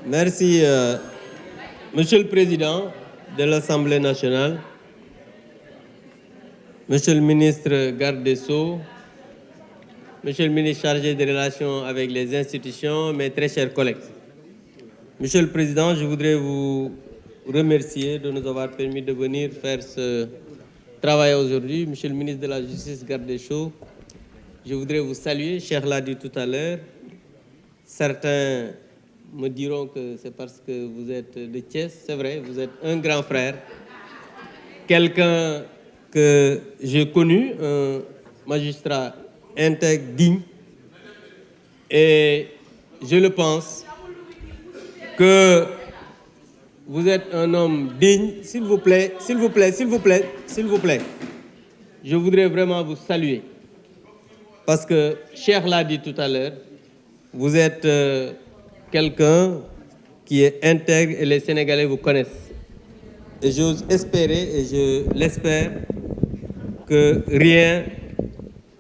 Merci, Monsieur le Président de l'Assemblée nationale, Monsieur le ministre garde des Sceaux, Monsieur le ministre chargé des relations avec les institutions, mes très chers collègues. Monsieur le Président, je voudrais vous remercier de nous avoir permis de venir faire ce travail aujourd'hui. Monsieur le ministre de la Justice, garde des Sceaux, je voudrais vous saluer. Cheikh l'a dit tout à l'heure. Certains me diront que c'est parce que vous êtes de Thiès. C'est vrai, vous êtes un grand frère. Quelqu'un que j'ai connu, un magistrat intègre, digne. Et je le pense que vous êtes un homme digne. S'il vous plaît, s'il vous plaît, s'il vous plaît, s'il vous plaît. Je voudrais vraiment vous saluer. Parce que Cheikh l'a dit tout à l'heure, vous êtes quelqu'un qui est intègre et les Sénégalais vous connaissent. Et j'ose espérer, et je l'espère, que rien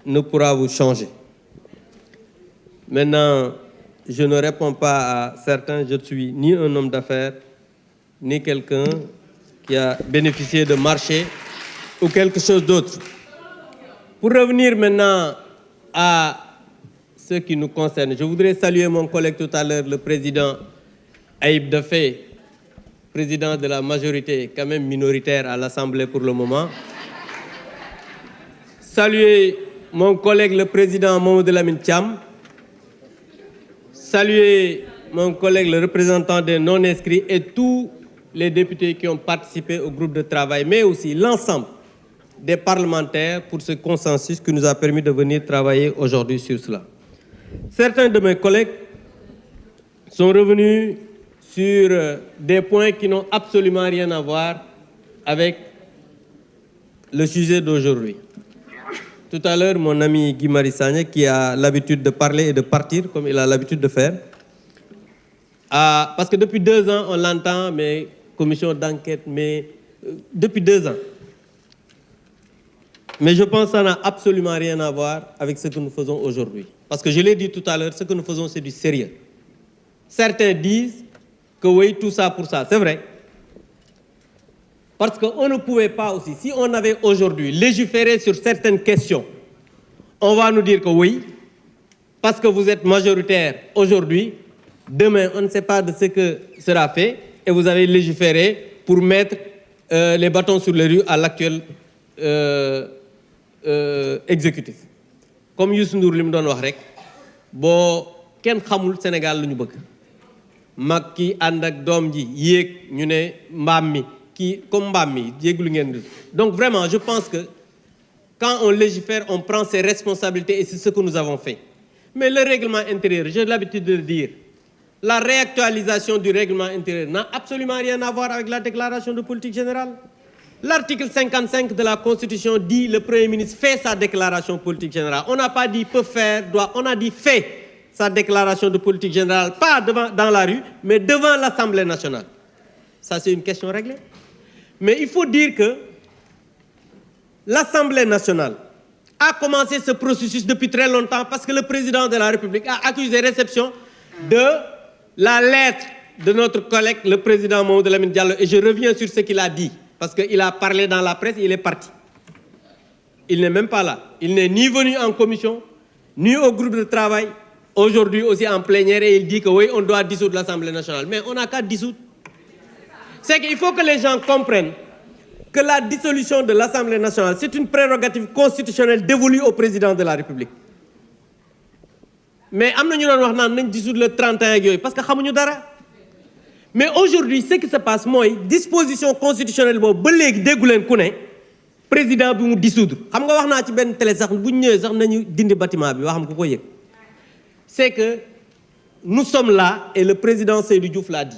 ne pourra vous changer. Maintenant, je ne réponds pas à certains, je ne suis ni un homme d'affaires, ni quelqu'un qui a bénéficié de marché ou quelque chose d'autre. Pour revenir maintenant à ce qui nous concerne, je voudrais saluer mon collègue tout à l'heure, le président Aïb Dafé, président de la majorité, quand même minoritaire à l'Assemblée pour le moment. Saluer mon collègue le président Mamadou Lamine Thiam. Saluer mon collègue le représentant des non-inscrits et tous les députés qui ont participé au groupe de travail, mais aussi l'ensemble des parlementaires pour ce consensus qui nous a permis de venir travailler aujourd'hui sur cela. Certains de mes collègues sont revenus sur des points qui n'ont absolument rien à voir avec le sujet d'aujourd'hui. Tout à l'heure, mon ami Guy Marius Sagna, qui a l'habitude de parler et de partir, comme il a l'habitude de faire, parce que depuis 2 ans, on l'entend, mais commission d'enquête, mais depuis 2 ans. Mais je pense que ça n'a absolument rien à voir avec ce que nous faisons aujourd'hui. Parce que je l'ai dit tout à l'heure, ce que nous faisons, c'est du sérieux. Certains disent que oui, tout ça pour ça. C'est vrai. Parce qu'on ne pouvait pas aussi, si on avait aujourd'hui légiféré sur certaines questions, on va nous dire que oui, parce que vous êtes majoritaire aujourd'hui, demain, on ne sait pas de ce que sera fait, et vous avez légiféré pour mettre les bâtons sur les roues à l'actuel exécutif. Comme Youssou Ndour li mu doon wax rek boo kenn xamul Sénégal lu ñu bëgg mag ki ànd ak doom ji yéeg ñu ne mbaam mi kii comme mbaam mi yéeglu ngeen. Donc vraiment je pense que quand on légifère on prend ses responsabilités et c'est ce que nous avons fait. Mais le règlement intérieur, j'ai l'habitude de le dire, la réactualisation du règlement intérieur n'a absolument rien à voir avec la déclaration de politique générale. L'article 55 de la Constitution dit le Premier ministre fait sa déclaration politique générale. On n'a pas dit peut faire, doit, on a dit fait sa déclaration de politique générale, pas dans la rue, mais devant l'Assemblée nationale. Ça, c'est une question réglée. Mais il faut dire que l'Assemblée nationale a commencé ce processus depuis très longtemps parce que le président de la République a accusé réception de la lettre de notre collègue, le président Mamadou Lamine Diallo. Et je reviens sur ce qu'il a dit. Parce qu'il a parlé dans la presse, il est parti. Il n'est même pas là. Il n'est ni venu en commission, ni au groupe de travail. Aujourd'hui aussi en plénière, et il dit que oui, on doit dissoudre l'Assemblée nationale. Mais on n'a qu'à dissoudre. C'est qu'il faut que les gens comprennent que la dissolution de l'Assemblée nationale, c'est une prérogative constitutionnelle dévolue au président de la République. Mais nous avons dissoudre le 31 parce que nous savons dara. Mais aujourd'hui, ce qui se passe, moi, disposition constitutionnelle, le président bi dissoudre. C'est que nous sommes là et le président Seydou Diouf l'a dit.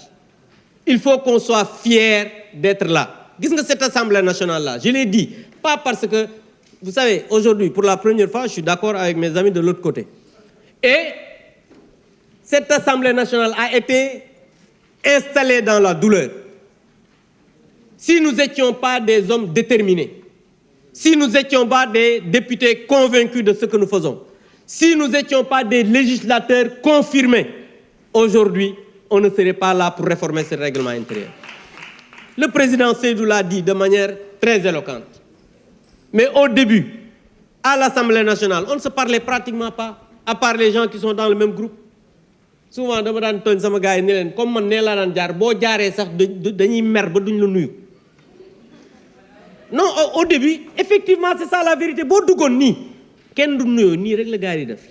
Il faut qu'on soit fiers d'être là. Qu'est-ce que cette Assemblée nationale-là, je l'ai dit, pas parce que, vous savez, aujourd'hui, pour la première fois, je suis d'accord avec mes amis de l'autre côté. Et cette Assemblée nationale a été installés dans la douleur. Si nous n'étions pas des hommes déterminés, si nous n'étions pas des députés convaincus de ce que nous faisons, si nous n'étions pas des législateurs confirmés, aujourd'hui, on ne serait pas là pour réformer ce règlement intérieur. Le président Seydou l'a dit de manière très éloquente. Mais au début, à l'Assemblée nationale, on ne se parlait pratiquement pas, à part les gens qui sont dans le même groupe. Souvent, dama daan tooñ sama gars yi ne leen comme man nee laa daan jaar boo jaaree sax dañuy mer ba duñ la nuyu. Non, au début, effectivement, c'est ça la vérité. Boo duggoon nii kenn du nuyoo nii rek la gars yi def.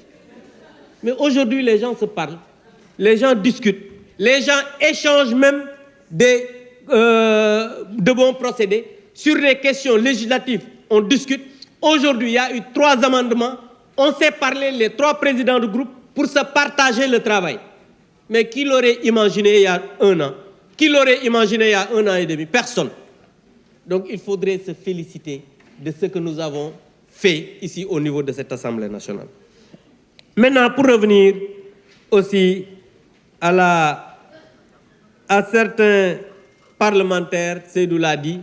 Mais aujourd'hui, les gens se parlent, les gens discutent, les gens échangent même de bons procédés. Sur les questions législatives, on discute. Aujourd'hui, il y a eu 3 amendements. On s'est parlé, les 3 présidents de groupe, pour se partager le travail. Mais qui l'aurait imaginé il y a 1 an? Qui l'aurait imaginé il y a 1 an et demi? Personne. Donc il faudrait se féliciter de ce que nous avons fait ici au niveau de cette Assemblée nationale. Maintenant, pour revenir aussi à certains parlementaires, Seydou l'a dit,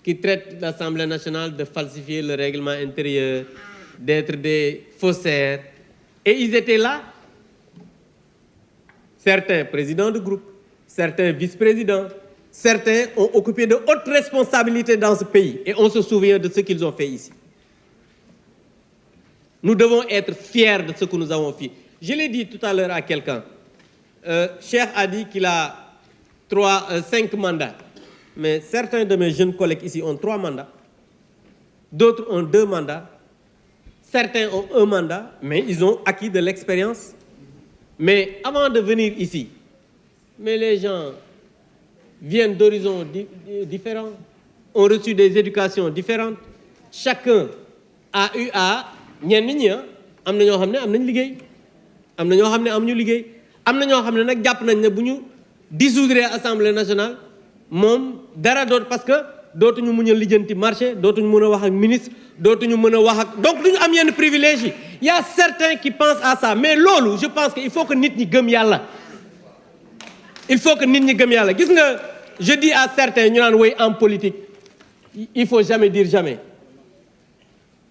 qui traitent l'Assemblée nationale de falsifier le règlement intérieur, d'être des faussaires. Et ils étaient là. Certains présidents de groupe, certains vice-présidents, certains ont occupé de hautes responsabilités dans ce pays. Et on se souvient de ce qu'ils ont fait ici. Nous devons être fiers de ce que nous avons fait. Je l'ai dit tout à l'heure à quelqu'un. Cheikh a dit qu'il a 5 mandats. Mais certains de mes jeunes collègues ici ont 3 mandats. D'autres ont 2 mandats. Certains ont 1 mandat, mais ils ont acquis de l'expérience. Mais avant de venir ici, mais les gens viennent d'horizons différents, ont reçu des éducations différentes. Chacun a eu à ñenn ñi am na ñoo xam ne am nañ liggéey am na ñoo xam ne amuñu liggéey am na ñoo xam ne nag jàpp nañ ne bu ñu dissoudre Assemblée nationale moom dara doot parce que dootuñu mën a lijjanti marché dootuñu mën a wax ak ministre dootuñu mën a wax ak donc duñu am yenn privilèges yi. Il y a certains qui pensent à ça mais loolu je pense que il faut que nit ñi gëm yàlla. Il faut que nit ñi gëm yàlla gis nga je dis à certains ñu naan woy en politique il faut jamais dire jamais.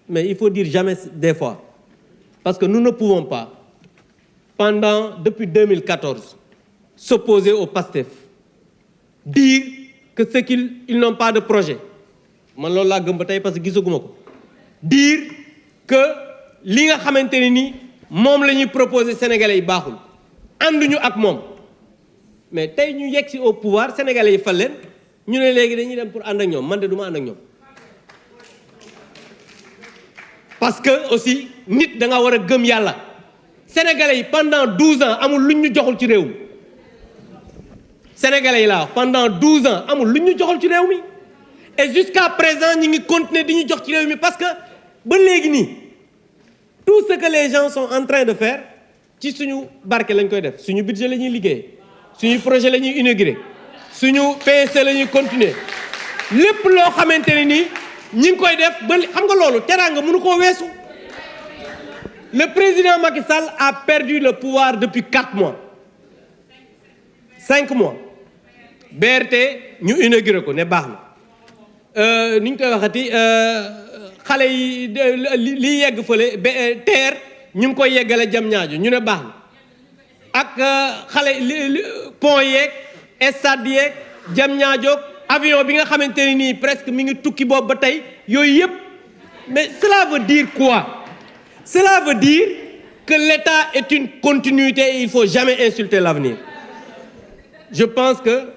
Mais il faut dire jamais des fois. Parce que nous ne pouvons pas, depuis 2014, s'opposer au PASTEF. Dire que ce qu'ils n'ont pas de projet. Man loolu laa gëm ba tey parce que gisaguma ko. Dire que li nga xamante ne ni moom la ñuy proposer Sénégalais yi baaxul. Ànduñu ak moom. Mais tey ñu yegg si au pouvoir Sénégalais yi fal leen ñu ne léegi dañuy dem pour ànd ak ñoom man de du ma ànd ak ñoom. Parce que aussi nit da nga war a gëm yàlla sénégalais yi pendant 12 ans amul luñ ñu joxul ci réew mi sénégalais yi laa wax pendant 12 ans amul luñ ñu joxul ci réew mi et jusqu'à présent ñi ngi continuer di ñu jox ci réew mi parce que ba léegi nii tout ce que les gens sont en train de faire ci suñu barke lañ koy def suñu budget la ñuy liggéey suñu projet la ñuy inaugurer suñu PSE la ñuy continuer lépp loo xamante ne nii ñi ngi koy def ba xam nga loolu teraanga mënu koo weesu. Le président Macky Sall a perdu le pouvoir depuis 4 mois 5 mois BRT ñu inauguré ko ne baax na ni ñu koy waxati xale yi li yegg fële TER ñu ngi koy yeggale Diamniadio ñu ne baax na ak xale pont yeeg stade yeeg Diamniadio avion bi nga xamante ne nii presque mi ngi tukki boobu ba tey yooyu yëpp mais cela veut dire quoi? Cela veut dire que l'État est une continuité et il faut jamais insulter l'avenir. Je pense que